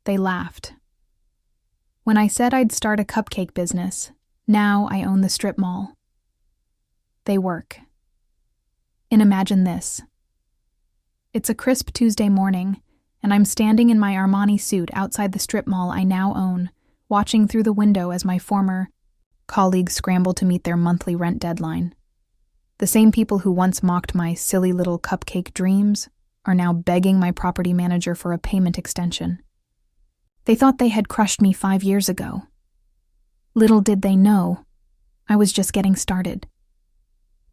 They laughed. When I said I'd start a cupcake business, now I own the strip mall. They work. And imagine this. It's a crisp Tuesday morning, and I'm standing in my Armani suit outside the strip mall I now own, watching through the window as my former colleagues scramble to meet their monthly rent deadline. The same people who once mocked my silly little cupcake dreams are now begging my property manager for a payment extension. They thought they had crushed me 5 years ago. Little did they know, I was just getting started.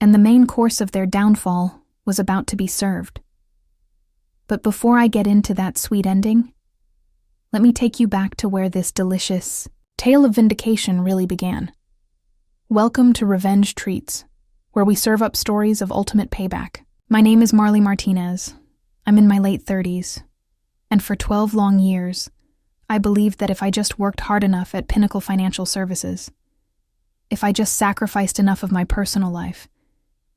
And the main course of their downfall was about to be served. But before I get into that sweet ending, let me take you back to where this delicious tale of vindication really began. Welcome to Revenge Treats, where we serve up stories of ultimate payback. My name is Marlie Martinez. I'm in my late 30s, and for 12 long years, I believed that if I just worked hard enough at Pinnacle Financial Services, if I just sacrificed enough of my personal life,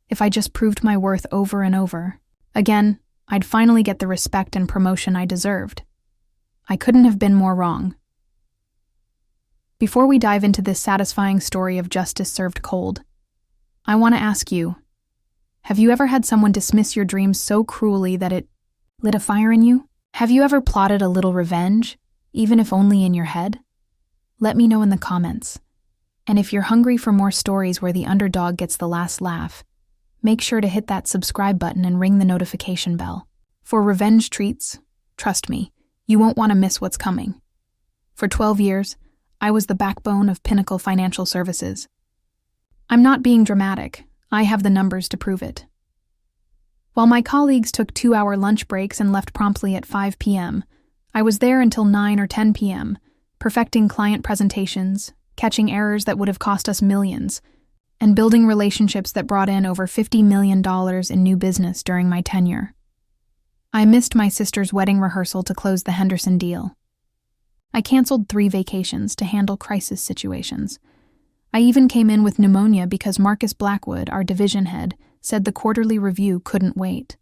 if I just proved my worth over and over, again, I'd finally get the respect and promotion I deserved. I couldn't have been more wrong. Before we dive into this satisfying story of justice served cold, I want to ask you, have you ever had someone dismiss your dreams so cruelly that it lit a fire in you? Have you ever plotted a little revenge, even if only in your head? Let me know in the comments. And if you're hungry for more stories where the underdog gets the last laugh, make sure to hit that subscribe button and ring the notification bell. For Revenge Treats, trust me, you won't want to miss what's coming. For 12 years, I was the backbone of Pinnacle Financial Services. I'm not being dramatic. I have the numbers to prove it. While my colleagues took 2-hour lunch breaks and left promptly at 5 p.m., I was there until 9 or 10 p.m., perfecting client presentations, catching errors that would have cost us millions, and building relationships that brought in over $50 million in new business during my tenure. I missed my sister's wedding rehearsal to close the Henderson deal. I canceled 3 vacations to handle crisis situations. I even came in with pneumonia because Marcus Blackwood, our division head, said the quarterly review couldn't wait.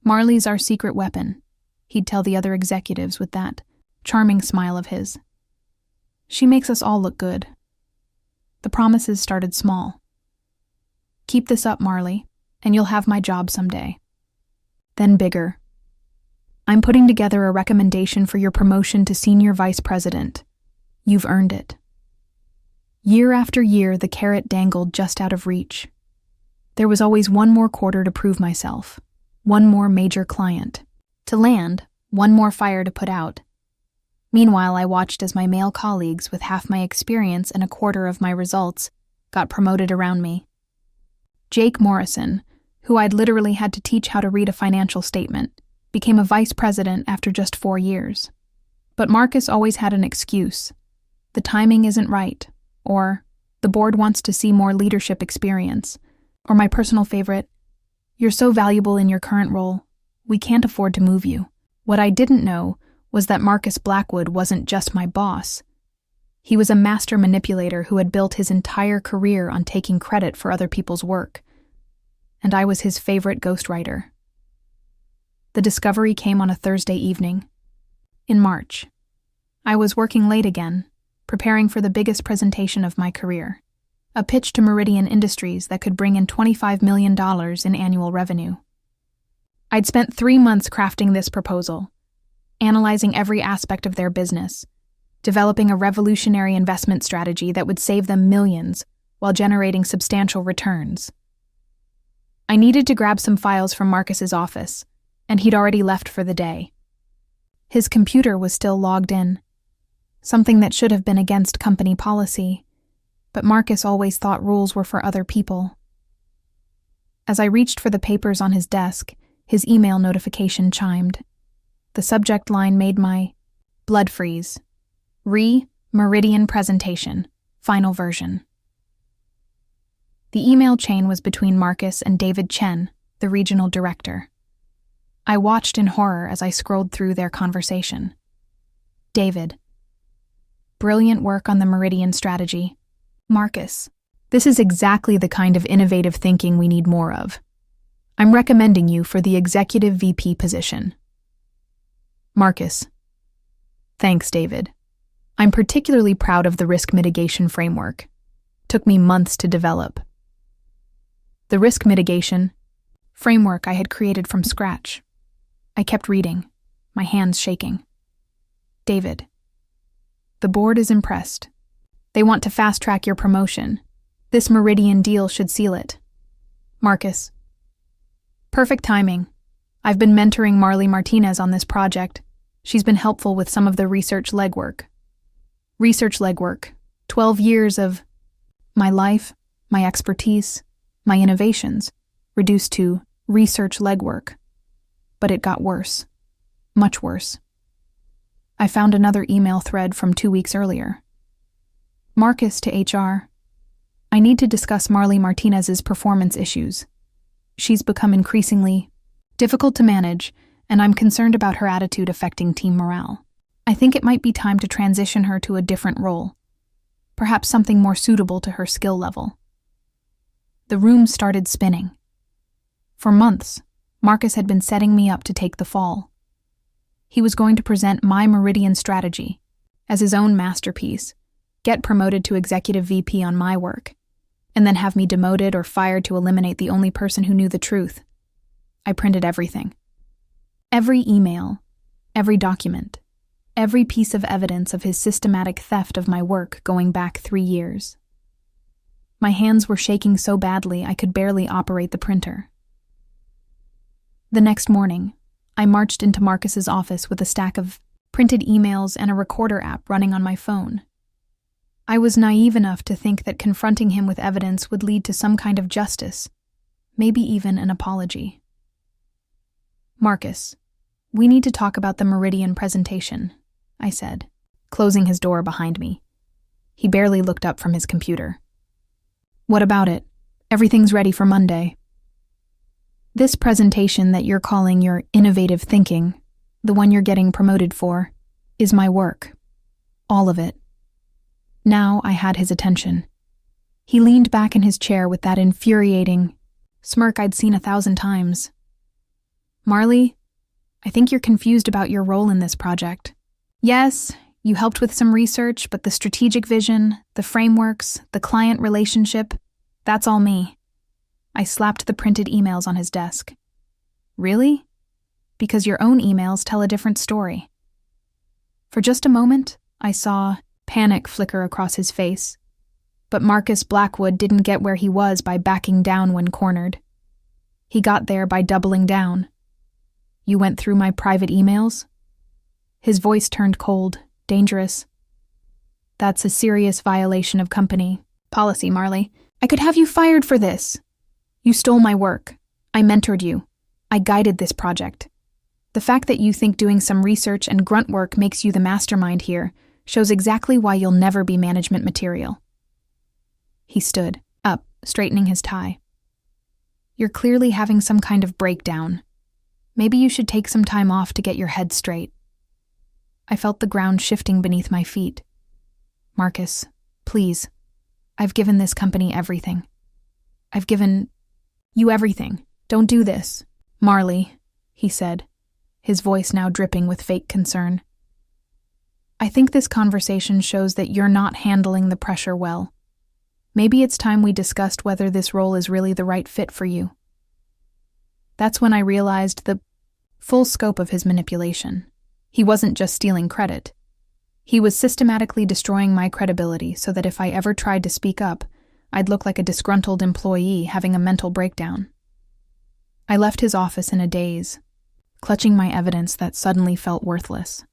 Marley's our secret weapon, he'd tell the other executives with that charming smile of his. She makes us all look good. The promises started small. Keep this up, Marlie, and you'll have my job someday. Then bigger. I'm putting together a recommendation for your promotion to senior vice president. You've earned it. Year after year, the carrot dangled just out of reach. There was always one more quarter to prove myself, one more major client to land, one more fire to put out. Meanwhile, I watched as my male colleagues with half my experience and a quarter of my results got promoted around me. Jake Morrison, who I'd literally had to teach how to read a financial statement, became a vice president after just 4 years. But Marcus always had an excuse. The timing isn't right, or the board wants to see more leadership experience, or my personal favorite, you're so valuable in your current role, we can't afford to move you. What I didn't know was that Marcus Blackwood wasn't just my boss. He was a master manipulator who had built his entire career on taking credit for other people's work. And I was his favorite ghostwriter. The discovery came on a Thursday evening. In March. I was working late again, preparing for the biggest presentation of my career, a pitch to Meridian Industries that could bring in $25 million in annual revenue. I'd spent 3 months crafting this proposal, analyzing every aspect of their business, developing a revolutionary investment strategy that would save them millions while generating substantial returns. I needed to grab some files from Marcus's office, and he'd already left for the day. His computer was still logged in, something that should have been against company policy, but Marcus always thought rules were for other people. As I reached for the papers on his desk, his email notification chimed. The subject line made my blood freeze. Meridian presentation, final version. The email chain was between Marcus and David Chen, the regional director. I watched in horror as I scrolled through their conversation. David: brilliant work on the Meridian strategy. Marcus: this is exactly the kind of innovative thinking we need more of. I'm recommending you for the executive VP position. Marcus: Thanks, David. I'm particularly proud of the risk mitigation framework. Took me months to develop. The risk mitigation framework I had created from scratch. I kept reading, my hands shaking. David, the board is impressed. They want to fast-track your promotion. This Meridian deal should seal it. Marcus. Perfect timing. I've been mentoring Marlie Martinez on this project. She's been helpful with some of the research legwork. 12 years of my life, my expertise, my innovations, reduced to research legwork. But it got worse. Much worse. I found another email thread from 2 weeks earlier. Marcus to HR. I need to discuss Marlie Martinez's performance issues. She's become increasingly difficult to manage, and I'm concerned about her attitude affecting team morale. I think it might be time to transition her to a different role, perhaps something more suitable to her skill level. The room started spinning. For months, Marcus had been setting me up to take the fall. He was going to present my Meridian strategy as his own masterpiece, get promoted to executive VP on my work, and then have me demoted or fired to eliminate the only person who knew the truth. I printed everything. Every email, every document, every piece of evidence of his systematic theft of my work going back 3 years. My hands were shaking so badly I could barely operate the printer. The next morning, I marched into Marcus's office with a stack of printed emails and a recorder app running on my phone. I was naive enough to think that confronting him with evidence would lead to some kind of justice, maybe even an apology. Marcus, we need to talk about the Meridian presentation, I said, closing his door behind me. He barely looked up from his computer. What about it? Everything's ready for Monday. This presentation that you're calling your innovative thinking, the one you're getting promoted for, is my work. All of it. Now I had his attention. He leaned back in his chair with that infuriating smirk I'd seen 1,000 times. Marlie, I think you're confused about your role in this project. Yes, you helped with some research, but the strategic vision, the frameworks, the client relationship, that's all me. I slapped the printed emails on his desk. Really? Because your own emails tell a different story. For just a moment, I saw panic flicker across his face. But Marcus Blackwood didn't get where he was by backing down when cornered. He got there by doubling down. You went through my private emails? His voice turned cold, dangerous. That's a serious violation of company policy, Marlie. I could have you fired for this. You stole my work. I mentored you. I guided this project. The fact that you think doing some research and grunt work makes you the mastermind here shows exactly why you'll never be management material. He stood up, straightening his tie. You're clearly having some kind of breakdown. Maybe you should take some time off to get your head straight. I felt the ground shifting beneath my feet. Marcus, please. I've given this company everything. I've given you everything. Don't do this. Marlie, he said, his voice now dripping with fake concern. I think this conversation shows that you're not handling the pressure well. Maybe it's time we discussed whether this role is really the right fit for you. That's when I realized the full scope of his manipulation. He wasn't just stealing credit. He was systematically destroying my credibility so that if I ever tried to speak up, I'd look like a disgruntled employee having a mental breakdown. I left his office in a daze, clutching my evidence that suddenly felt worthless.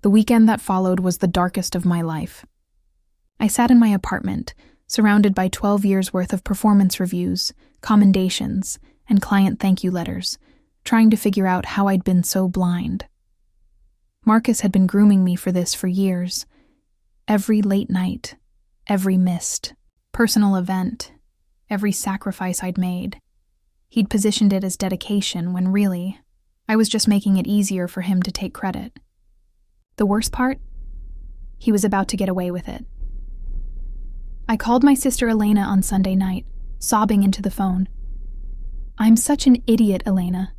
The weekend that followed was the darkest of my life. I sat in my apartment, surrounded by 12 years' worth of performance reviews, commendations, and client thank you letters, trying to figure out how I'd been so blind. Marcus had been grooming me for this for years. Every late night, every missed personal event, every sacrifice I'd made. He'd positioned it as dedication when really, I was just making it easier for him to take credit. The worst part? He was about to get away with it. I called my sister Elena on Sunday night, sobbing into the phone. I'm such an idiot, Elena.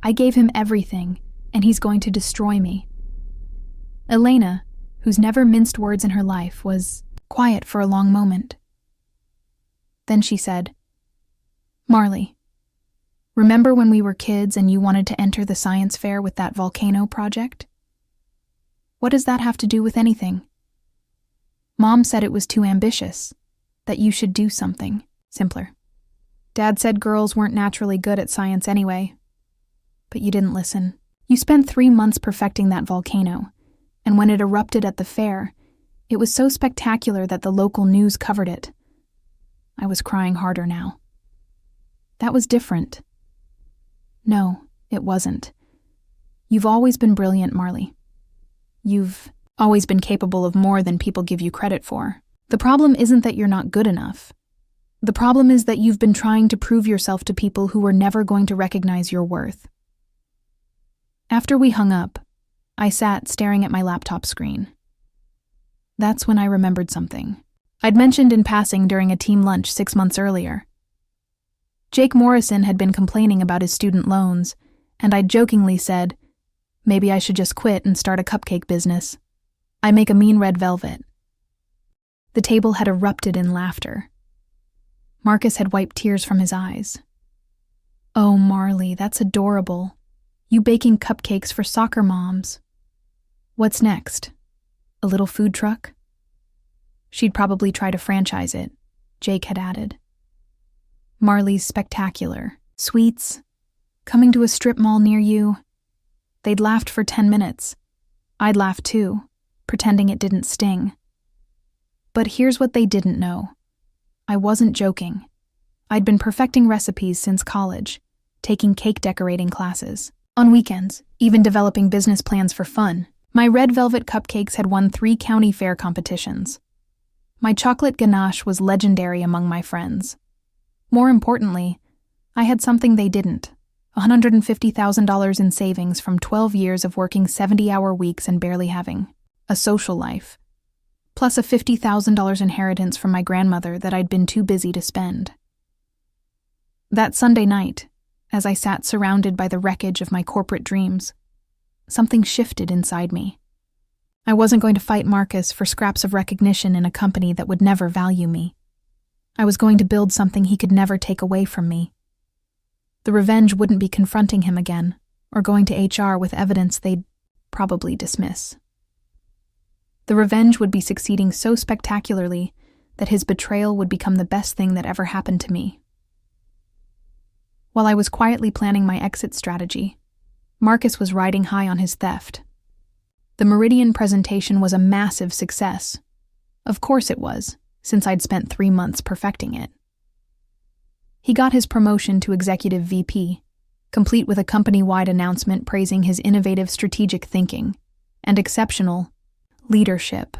I gave him everything, and he's going to destroy me. Elena, who's never minced words in her life, was quiet for a long moment. Then she said, "Marlie, remember when we were kids and you wanted to enter the science fair with that volcano project? What does that have to do with anything? Mom said it was too ambitious, that you should do something simpler. Dad said girls weren't naturally good at science anyway. But you didn't listen. You spent 3 months perfecting that volcano, and when it erupted at the fair, it was so spectacular that the local news covered it." I was crying harder now. "That was different." "No, it wasn't. You've always been brilliant, Marlie. You've always been capable of more than people give you credit for. The problem isn't that you're not good enough. The problem is that you've been trying to prove yourself to people who were never going to recognize your worth." After we hung up, I sat staring at my laptop screen. That's when I remembered something I'd mentioned in passing during a team lunch 6 months earlier. Jake Morrison had been complaining about his student loans, and I'd jokingly said, "Maybe I should just quit and start a cupcake business. I make a mean red velvet." The table had erupted in laughter. Marcus had wiped tears from his eyes. "Oh, Marlie, that's adorable. You baking cupcakes for soccer moms. What's next? A little food truck?" "She'd probably try to franchise it," Jake had added. "Marlie's spectacular. Sweets. Coming to a strip mall near you." They'd laughed for 10 minutes. I'd laughed too, pretending it didn't sting. But here's what they didn't know. I wasn't joking. I'd been perfecting recipes since college, taking cake decorating classes. On weekends, even developing business plans for fun. My red velvet cupcakes had won 3 county fair competitions. My chocolate ganache was legendary among my friends. More importantly, I had something they didn't: $150,000 in savings from 12 years of working 70-hour weeks and barely having a social life, plus a $50,000 inheritance from my grandmother that I'd been too busy to spend. That Sunday night, as I sat surrounded by the wreckage of my corporate dreams, something shifted inside me. I wasn't going to fight Marcus for scraps of recognition in a company that would never value me. I was going to build something he could never take away from me. The revenge wouldn't be confronting him again, or going to HR with evidence they'd probably dismiss. The revenge would be succeeding so spectacularly that his betrayal would become the best thing that ever happened to me. While I was quietly planning my exit strategy, Marcus was riding high on his theft. The Meridian presentation was a massive success. Of course it was, since I'd spent 3 months perfecting it. He got his promotion to Executive VP, complete with a company-wide announcement praising his innovative strategic thinking and exceptional leadership.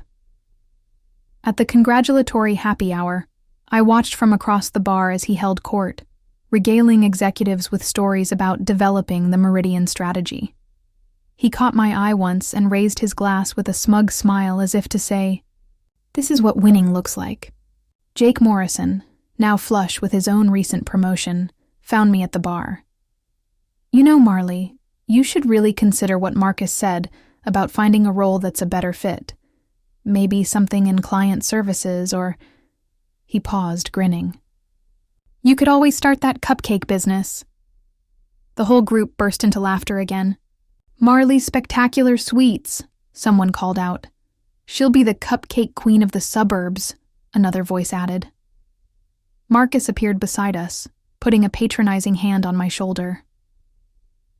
At the congratulatory happy hour, I watched from across the bar as he held court, regaling executives with stories about developing the Meridian strategy. He caught my eye once and raised his glass with a smug smile as if to say, "This is what winning looks like." Jake Morrison, now flush with his own recent promotion, found me at the bar. "You know, Marlie, you should really consider what Marcus said about finding a role that's a better fit. Maybe something in client services or—" He paused, grinning. "You could always start that cupcake business." The whole group burst into laughter again. "Marlie's spectacular sweets," someone called out. "She'll be the cupcake queen of the suburbs," another voice added. Marcus appeared beside us, putting a patronizing hand on my shoulder.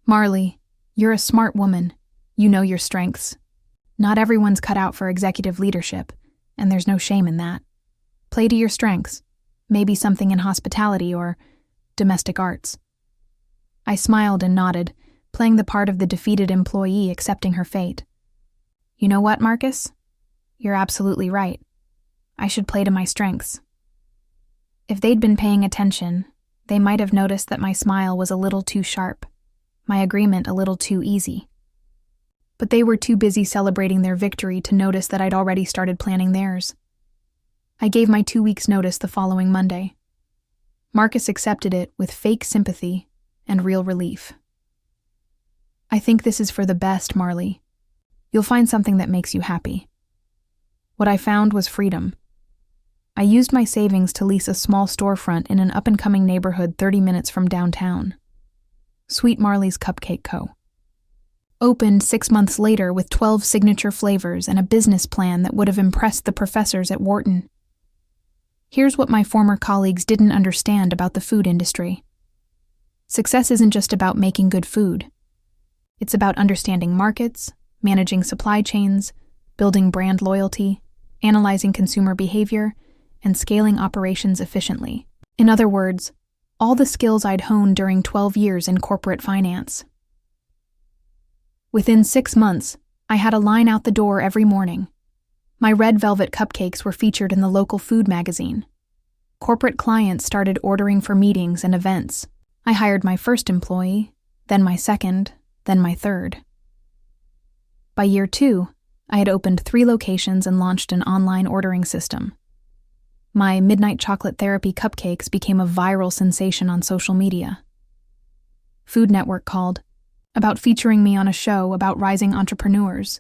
"Marlie, you're a smart woman. You know your strengths. Not everyone's cut out for executive leadership, and there's no shame in that. Play to your strengths. Maybe something in hospitality or domestic arts." I smiled and nodded, playing the part of the defeated employee accepting her fate. "You know what, Marcus? You're absolutely right. I should play to my strengths." If they'd been paying attention, they might have noticed that my smile was a little too sharp, my agreement a little too easy. But they were too busy celebrating their victory to notice that I'd already started planning theirs. I gave my 2 weeks' notice the following Monday. Marcus accepted it with fake sympathy and real relief. "I think this is for the best, Marlie. You'll find something that makes you happy. What I found was freedom. I used my savings to lease a small storefront in an up-and-coming neighborhood 30 minutes from downtown. Sweet Marlie's Cupcake Co. Opened 6 months later with 12 signature flavors and a business plan that would have impressed the professors at Wharton. Here's what my former colleagues didn't understand about the food industry. Success isn't just about making good food. It's about understanding markets, managing supply chains, building brand loyalty, analyzing consumer behavior, and scaling operations efficiently. In other words, all the skills I'd honed during 12 years in corporate finance. Within 6 months, I had a line out the door every morning. My red velvet cupcakes were featured in the local food magazine. Corporate clients started ordering for meetings and events. I hired my first employee, then my second, then my third. By year 2, I had opened 3 locations and launched an online ordering system. My midnight chocolate therapy cupcakes became a viral sensation on social media. Food Network called, about featuring me on a show about rising entrepreneurs.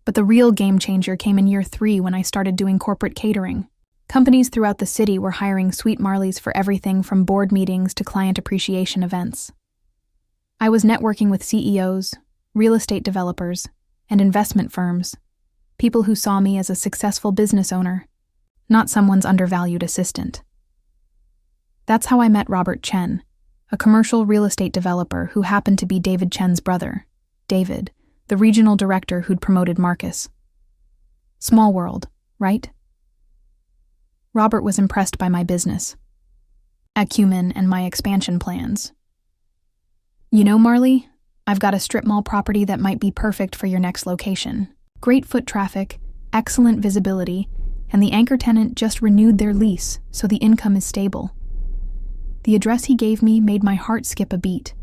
But the real game changer came in year 3 when I started doing corporate catering. Companies throughout the city were hiring Sweet Marlies for everything from board meetings to client appreciation events. I was networking with CEOs, real estate developers, and investment firms, people who saw me as a successful business owner, not someone's undervalued assistant. That's how I met Robert Chen, a commercial real estate developer who happened to be David Chen's brother, David, the regional director who'd promoted Marcus. Small world, right? Robert was impressed by my business, acumen, and my expansion plans. You know, Marlie, I've got a strip mall property that might be perfect for your next location. Great foot traffic, excellent visibility, and the anchor tenant just renewed their lease, so the income is stable. The address he gave me made my heart skip a beat.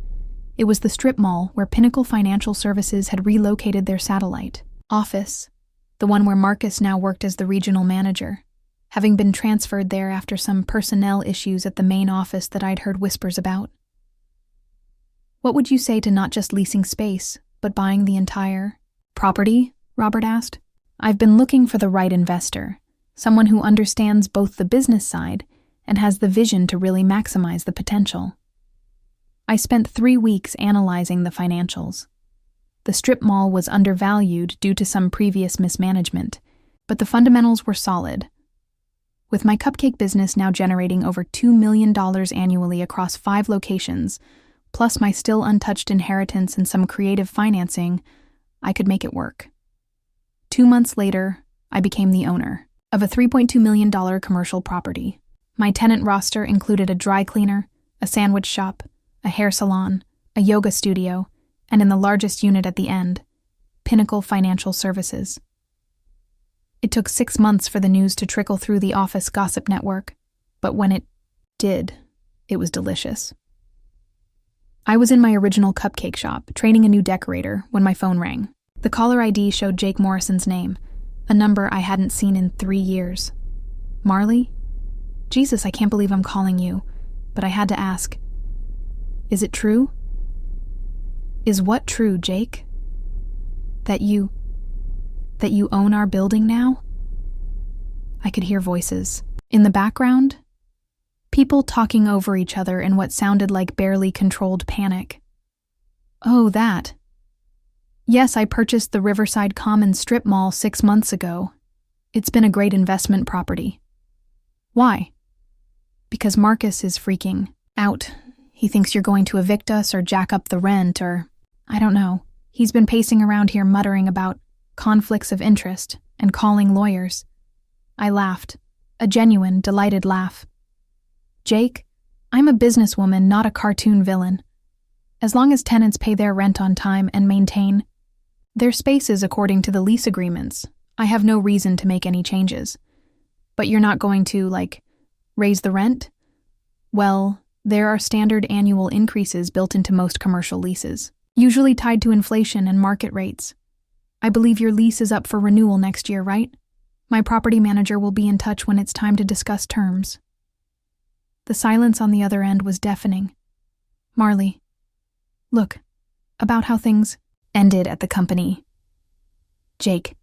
It was the strip mall where Pinnacle Financial Services had relocated their satellite office, the one where Marcus now worked as the regional manager, having been transferred there after some personnel issues at the main office that I'd heard whispers about. What would you say to not just leasing space, but buying the entire property? Robert asked. I've been looking for the right investor, someone who understands both the business side and has the vision to really maximize the potential. I spent 3 weeks analyzing the financials. The strip mall was undervalued due to some previous mismanagement, but the fundamentals were solid. With my cupcake business now generating over $2 million annually across 5 locations, plus my still untouched inheritance and some creative financing, I could make it work. 2 months later, I became the owner of a $3.2 million commercial property. My tenant roster included a dry cleaner, a sandwich shop, a hair salon, a yoga studio, and in the largest unit at the end, Pinnacle Financial Services. It took 6 months for the news to trickle through the office gossip network, but when it did, it was delicious. I was in my original cupcake shop, training a new decorator, when my phone rang. The caller ID showed Jake Morrison's name, a number I hadn't seen in 3 years. Marlie? Jesus, I can't believe I'm calling you, but I had to ask. Is it true? Is what true, Jake? That you own our building now? I could hear voices. In the background, people talking over each other in what sounded like barely controlled panic. Oh, that. Yes, I purchased the Riverside Commons strip mall 6 months ago. It's been a great investment property. Why? Because Marcus is freaking out. He thinks you're going to evict us or jack up the rent or, I don't know. He's been pacing around here muttering about conflicts of interest and calling lawyers. I laughed, a genuine, delighted laugh. Jake, I'm a businesswoman, not a cartoon villain. As long as tenants pay their rent on time and maintain their spaces according to the lease agreements, I have no reason to make any changes. But you're not going to, raise the rent? Well, there are standard annual increases built into most commercial leases, usually tied to inflation and market rates. I believe your lease is up for renewal next year, right? My property manager will be in touch when it's time to discuss terms. The silence on the other end was deafening. Marlie, look, about how things ended at the company. Jake,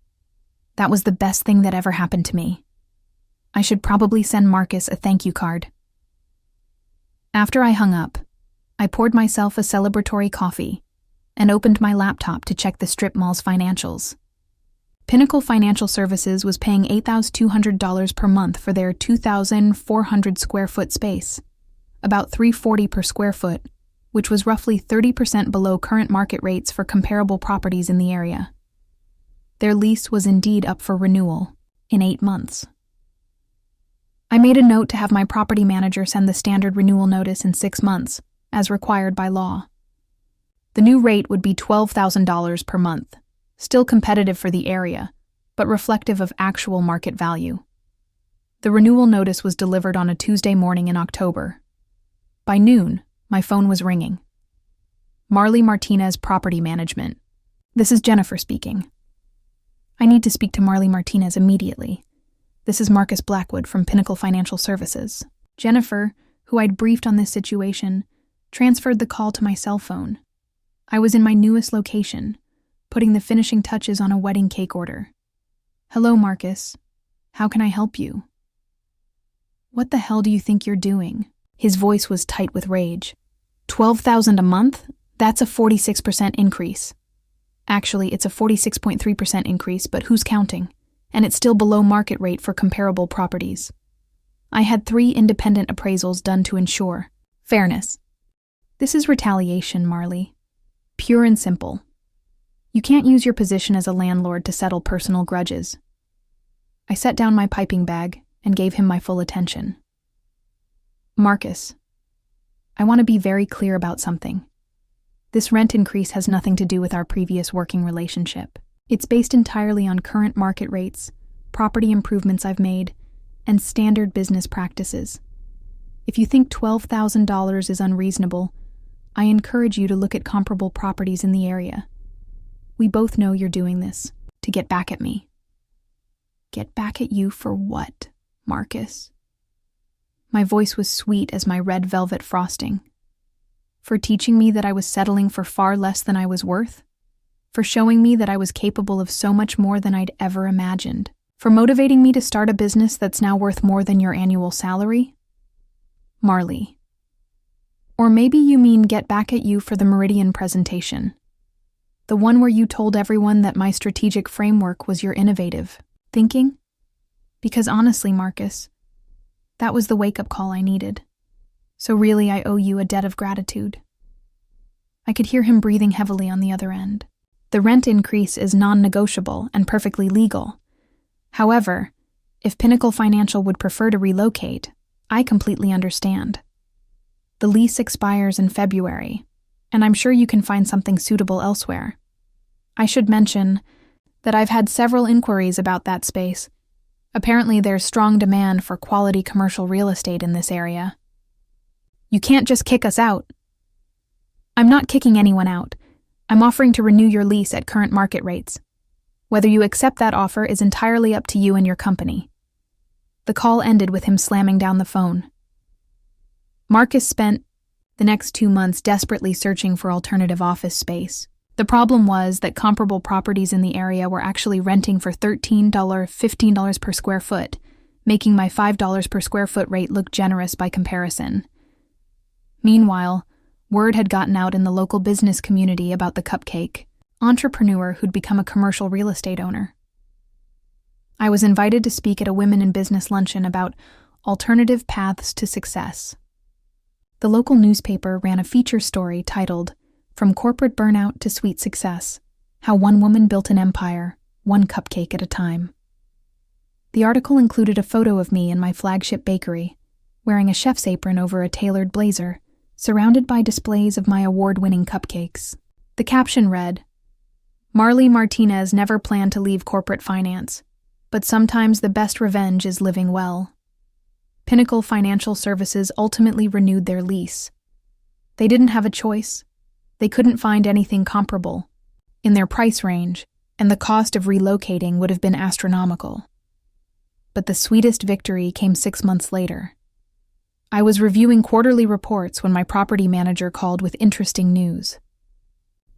that was the best thing that ever happened to me. I should probably send Marcus a thank you card. After I hung up, I poured myself a celebratory coffee and opened my laptop to check the strip mall's financials. Pinnacle Financial Services was paying $8,200 per month for their 2,400 square foot space, about $340 per square foot, which was roughly 30% below current market rates for comparable properties in the area. Their lease was indeed up for renewal in 8 months. I made a note to have my property manager send the standard renewal notice in 6 months, as required by law. The new rate would be $12,000 per month, still competitive for the area, but reflective of actual market value. The renewal notice was delivered on a Tuesday morning in October. By noon, my phone was ringing. Marlie Martinez, Property Management. This is Jennifer speaking. I need to speak to Marlie Martinez immediately. This is Marcus Blackwood from Pinnacle Financial Services. Jennifer, who I'd briefed on this situation, transferred the call to my cell phone. I was in my newest location, putting the finishing touches on a wedding cake order. Hello, Marcus. How can I help you? What the hell do you think you're doing? His voice was tight with rage. $12,000 a month? That's a 46% increase. Actually, it's a 46.3% increase, but who's counting? And it's still below market rate for comparable properties. I had 3 independent appraisals done to ensure fairness. This is retaliation, Marlie. Pure and simple. You can't use your position as a landlord to settle personal grudges. I set down my piping bag and gave him my full attention. Marcus, I want to be very clear about something. This rent increase has nothing to do with our previous working relationship. It's based entirely on current market rates, property improvements I've made, and standard business practices. If you think $12,000 is unreasonable, I encourage you to look at comparable properties in the area. We both know you're doing this to get back at me. Get back at you for what, Marcus? My voice was sweet as my red velvet frosting. For teaching me that I was settling for far less than I was worth? For showing me that I was capable of so much more than I'd ever imagined? For motivating me to start a business that's now worth more than your annual salary? Marlie. Or maybe you mean get back at you for the Meridian presentation. The one where you told everyone that my strategic framework was your innovative thinking? Because honestly, Marcus, that was the wake-up call I needed. So really, I owe you a debt of gratitude. I could hear him breathing heavily on the other end. The rent increase is non-negotiable and perfectly legal. However, if Pinnacle Financial would prefer to relocate, I completely understand. The lease expires in February, and I'm sure you can find something suitable elsewhere. I should mention that I've had several inquiries about that space. Apparently there's strong demand for quality commercial real estate in this area. You can't just kick us out. I'm not kicking anyone out. I'm offering to renew your lease at current market rates. Whether you accept that offer is entirely up to you and your company. The call ended with him slamming down the phone. Marcus spent the next 2 months desperately searching for alternative office space. The problem was that comparable properties in the area were actually renting for $13, $15 per square foot, making my $5 per square foot rate look generous by comparison. Meanwhile, word had gotten out in the local business community about the Cupcake entrepreneur who'd become a commercial real estate owner. I was invited to speak at a women in business luncheon about alternative paths to success. The local newspaper ran a feature story titled, "From Corporate Burnout to Sweet Success: How One Woman Built an Empire, One Cupcake at a Time." The article included a photo of me in my flagship bakery, wearing a chef's apron over a tailored blazer, surrounded by displays of my award-winning cupcakes. The caption read, "Marlie Martinez never planned to leave corporate finance, but sometimes the best revenge is living well." Pinnacle Financial Services ultimately renewed their lease. They didn't have a choice. They couldn't find anything comparable in their price range, and the cost of relocating would have been astronomical. But the sweetest victory came 6 months later. I was reviewing quarterly reports when my property manager called with interesting news.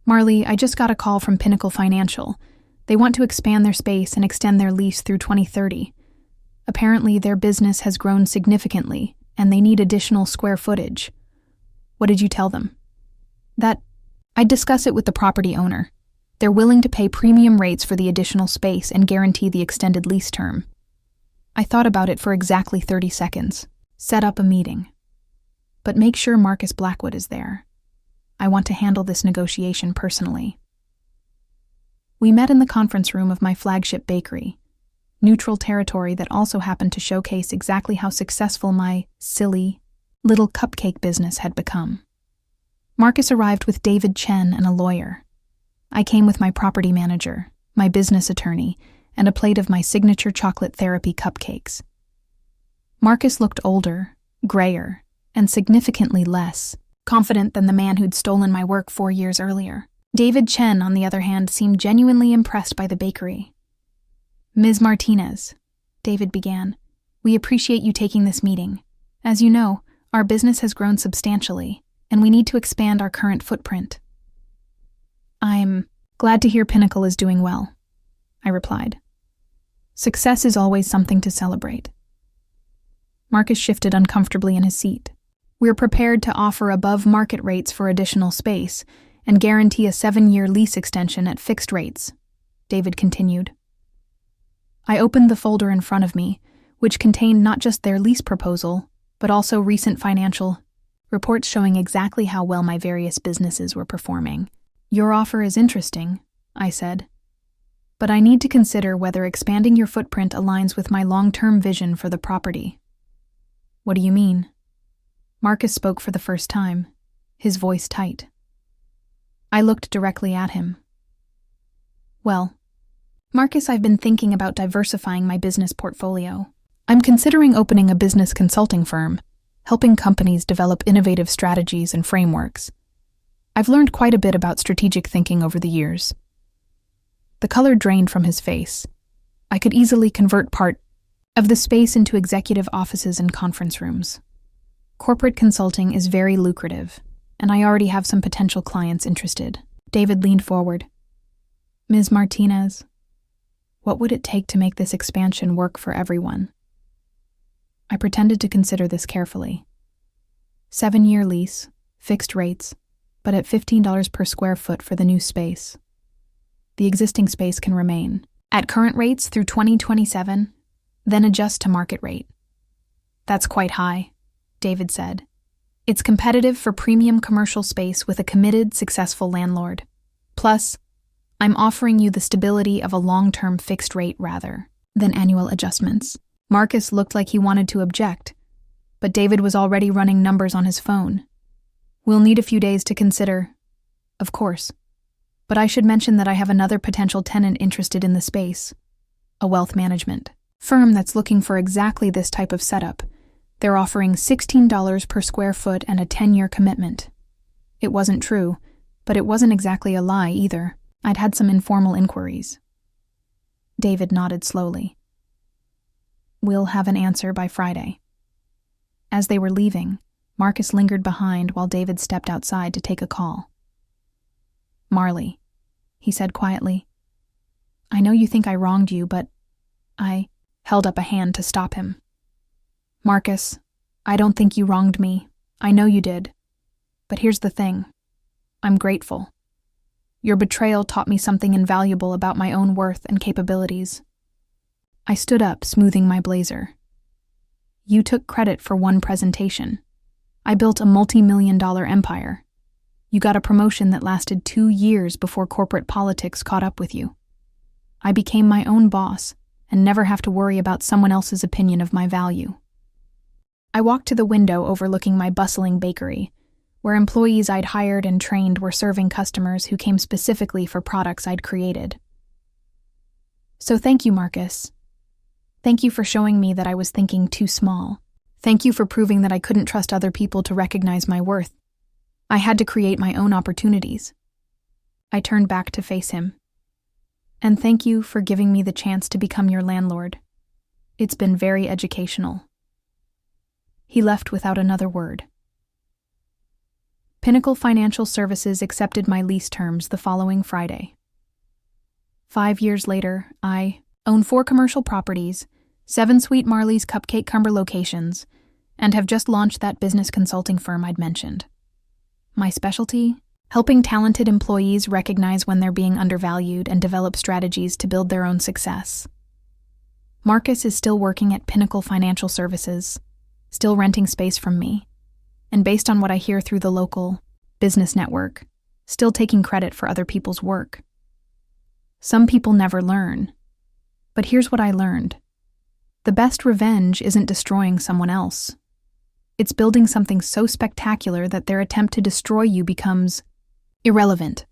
"Marlie, I just got a call from Pinnacle Financial. They want to expand their space and extend their lease through 2030. Apparently, their business has grown significantly, and they need additional square footage. What did you tell them? That I'd discuss it with the property owner. They're willing to pay premium rates for the additional space and guarantee the extended lease term. I thought about it for exactly 30 seconds. Set up a meeting. But make sure Marcus Blackwood is there. I want to handle this negotiation personally. We met in the conference room of my flagship bakery, neutral territory that also happened to showcase exactly how successful my silly little cupcake business had become. Marcus arrived with David Chen and a lawyer. I came with my property manager, my business attorney, and a plate of my signature chocolate therapy cupcakes. Marcus looked older, grayer, and significantly less confident than the man who'd stolen my work 4 years earlier. David Chen, on the other hand, seemed genuinely impressed by the bakery. Ms. Martinez, David began, we appreciate you taking this meeting. As you know, our business has grown substantially, and we need to expand our current footprint. I'm glad to hear Pinnacle is doing well, I replied. Success is always something to celebrate. Marcus shifted uncomfortably in his seat. We're prepared to offer above market rates for additional space and guarantee a 7-year lease extension at fixed rates, David continued. I opened the folder in front of me, which contained not just their lease proposal, but also recent financial reports showing exactly how well my various businesses were performing. Your offer is interesting, I said, but I need to consider whether expanding your footprint aligns with my long-term vision for the property. What do you mean? Marcus spoke for the first time, his voice tight. I looked directly at him. Well, Marcus, I've been thinking about diversifying my business portfolio. I'm considering opening a business consulting firm, helping companies develop innovative strategies and frameworks. I've learned quite a bit about strategic thinking over the years. The color drained from his face. I could easily convert part of the space into executive offices and conference rooms. Corporate consulting is very lucrative, and I already have some potential clients interested. David leaned forward. Ms. Martinez, what would it take to make this expansion work for everyone? I pretended to consider this carefully. 7-year lease, fixed rates, but at $15 per square foot for the new space. The existing space can remain at current rates through 2027, then adjust to market rate. That's quite high, David said. It's competitive for premium commercial space with a committed, successful landlord. Plus, I'm offering you the stability of a long-term fixed rate rather than annual adjustments. Marcus looked like he wanted to object, but David was already running numbers on his phone. We'll need a few days to consider, of course, but I should mention that I have another potential tenant interested in the space, a wealth management firm that's looking for exactly this type of setup. They're offering $16 per square foot and a 10-year commitment. It wasn't true, but it wasn't exactly a lie either. I'd had some informal inquiries. David nodded slowly. We'll have an answer by Friday. As they were leaving, Marcus lingered behind while David stepped outside to take a call. Marlie, he said quietly, I know you think I wronged you, but I held up a hand to stop him. Marcus, I don't think you wronged me. I know you did. But here's the thing. I'm grateful. Your betrayal taught me something invaluable about my own worth and capabilities. I stood up, smoothing my blazer. You took credit for one presentation. I built a multi-million-dollar empire. You got a promotion that lasted 2 years before corporate politics caught up with you. I became my own boss and never have to worry about someone else's opinion of my value. I walked to the window overlooking my bustling bakery, where employees I'd hired and trained were serving customers who came specifically for products I'd created. So thank you, Marcus. Thank you for showing me that I was thinking too small. Thank you for proving that I couldn't trust other people to recognize my worth. I had to create my own opportunities. I turned back to face him. And thank you for giving me the chance to become your landlord. It's been very educational. He left without another word. Pinnacle Financial Services accepted my lease terms the following Friday. 5 years later, I own 4 commercial properties, 7 Sweet Marlie's Cupcake Cumber locations, and have just launched that business consulting firm I'd mentioned. My specialty? Helping talented employees recognize when they're being undervalued and develop strategies to build their own success. Marcus is still working at Pinnacle Financial Services, still renting space from me, and based on what I hear through the local business network, still taking credit for other people's work. Some people never learn, but here's what I learned. The best revenge isn't destroying someone else. It's building something so spectacular that their attempt to destroy you becomes irrelevant.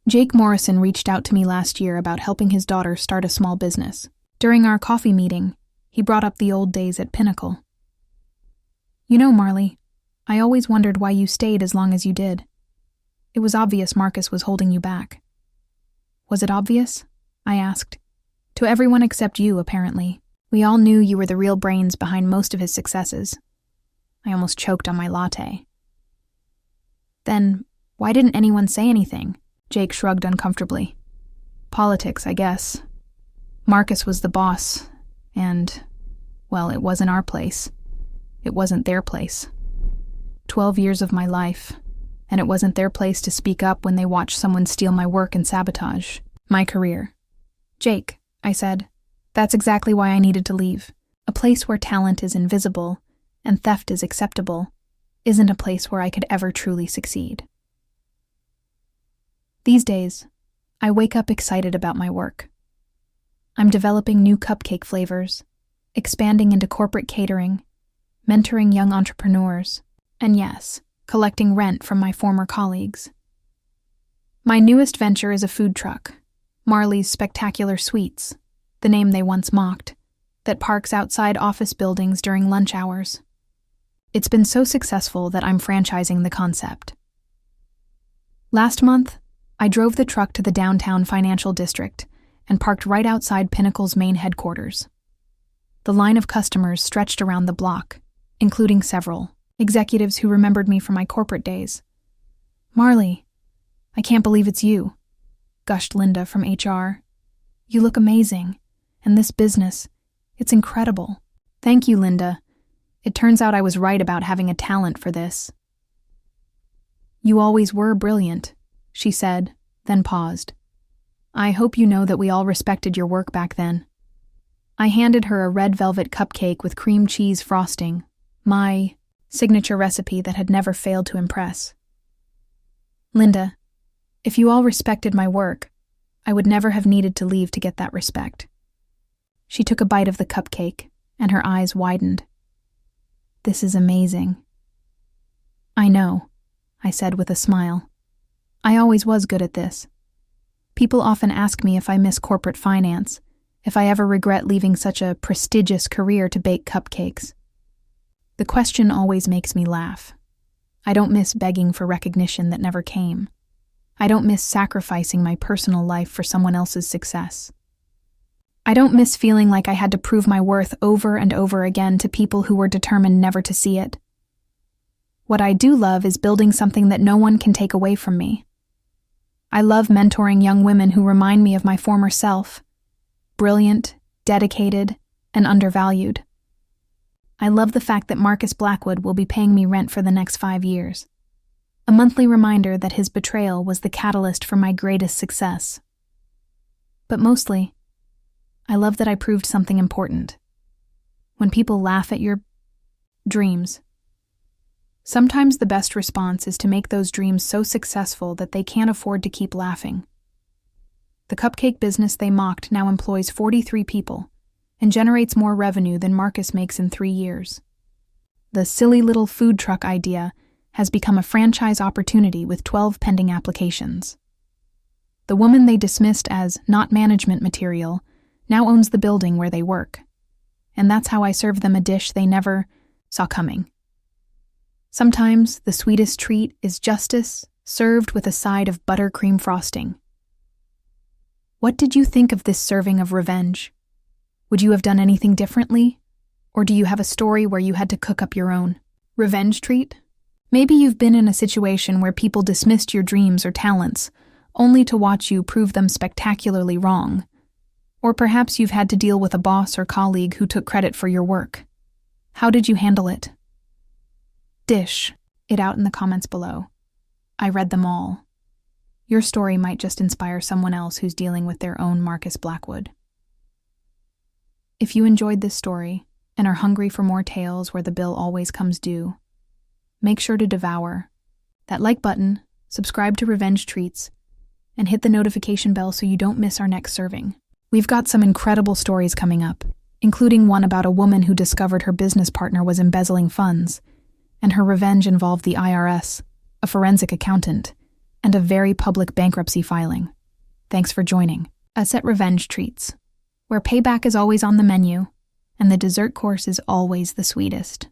Jake Morrison reached out to me last year about helping his daughter start a small business. During our coffee meeting, he brought up the old days at Pinnacle. You know, Marlie, I always wondered why you stayed as long as you did. It was obvious Marcus was holding you back. Was it obvious? I asked. To everyone except you, apparently. We all knew you were the real brains behind most of his successes. I almost choked on my latte. Then, why didn't anyone say anything? Jake shrugged uncomfortably. Politics, I guess. Marcus was the boss, and, well, it wasn't our place. It wasn't their place. 12 years of my life, and it wasn't their place to speak up when they watched someone steal my work and sabotage my career. Jake, I said, that's exactly why I needed to leave. A place where talent is invisible and theft is acceptable isn't a place where I could ever truly succeed. These days, I wake up excited about my work. I'm developing new cupcake flavors, expanding into corporate catering, mentoring young entrepreneurs, and yes, collecting rent from my former colleagues. My newest venture is a food truck, Marlie's Spectacular Sweets, the name they once mocked, that parks outside office buildings during lunch hours. It's been so successful that I'm franchising the concept. Last month, I drove the truck to the downtown financial district and parked right outside Pinnacle's main headquarters. The line of customers stretched around the block, including several executives who remembered me from my corporate days. Marlie, I can't believe it's you, gushed Linda from HR. You look amazing, and this business, it's incredible. Thank you, Linda. It turns out I was right about having a talent for this. You always were brilliant, she said, then paused. I hope you know that we all respected your work back then. I handed her a red velvet cupcake with cream cheese frosting, my signature recipe that had never failed to impress. Linda, if you all respected my work, I would never have needed to leave to get that respect. She took a bite of the cupcake, and her eyes widened. This is amazing. I know, I said with a smile. I always was good at this. People often ask me if I miss corporate finance, if I ever regret leaving such a prestigious career to bake cupcakes. The question always makes me laugh. I don't miss begging for recognition that never came. I don't miss sacrificing my personal life for someone else's success. I don't miss feeling like I had to prove my worth over and over again to people who were determined never to see it. What I do love is building something that no one can take away from me. I love mentoring young women who remind me of my former self, brilliant, dedicated, and undervalued. I love the fact that Marcus Blackwood will be paying me rent for the next 5 years. A monthly reminder that his betrayal was the catalyst for my greatest success. But mostly, I love that I proved something important. When people laugh at your dreams, sometimes the best response is to make those dreams so successful that they can't afford to keep laughing. The cupcake business they mocked now employs 43 people and generates more revenue than Marcus makes in 3 years. The silly little food truck idea has become a franchise opportunity with 12 pending applications. The woman they dismissed as not management material now owns the building where they work, and that's how I serve them a dish they never saw coming. Sometimes the sweetest treat is justice served with a side of buttercream frosting. What did you think of this serving of revenge? Would you have done anything differently? Or do you have a story where you had to cook up your own revenge treat? Maybe you've been in a situation where people dismissed your dreams or talents, only to watch you prove them spectacularly wrong. Or perhaps you've had to deal with a boss or colleague who took credit for your work. How did you handle it? Dish it out in the comments below. I read them all. Your story might just inspire someone else who's dealing with their own Marcus Blackwood. If you enjoyed this story and are hungry for more tales where the bill always comes due, make sure to devour that like button, subscribe to Revenge Treats, and hit the notification bell so you don't miss our next serving. We've got some incredible stories coming up, including one about a woman who discovered her business partner was embezzling funds, and her revenge involved the IRS, a forensic accountant, and a very public bankruptcy filing. Thanks for joining us at Revenge Treats, where payback is always on the menu, and the dessert course is always the sweetest.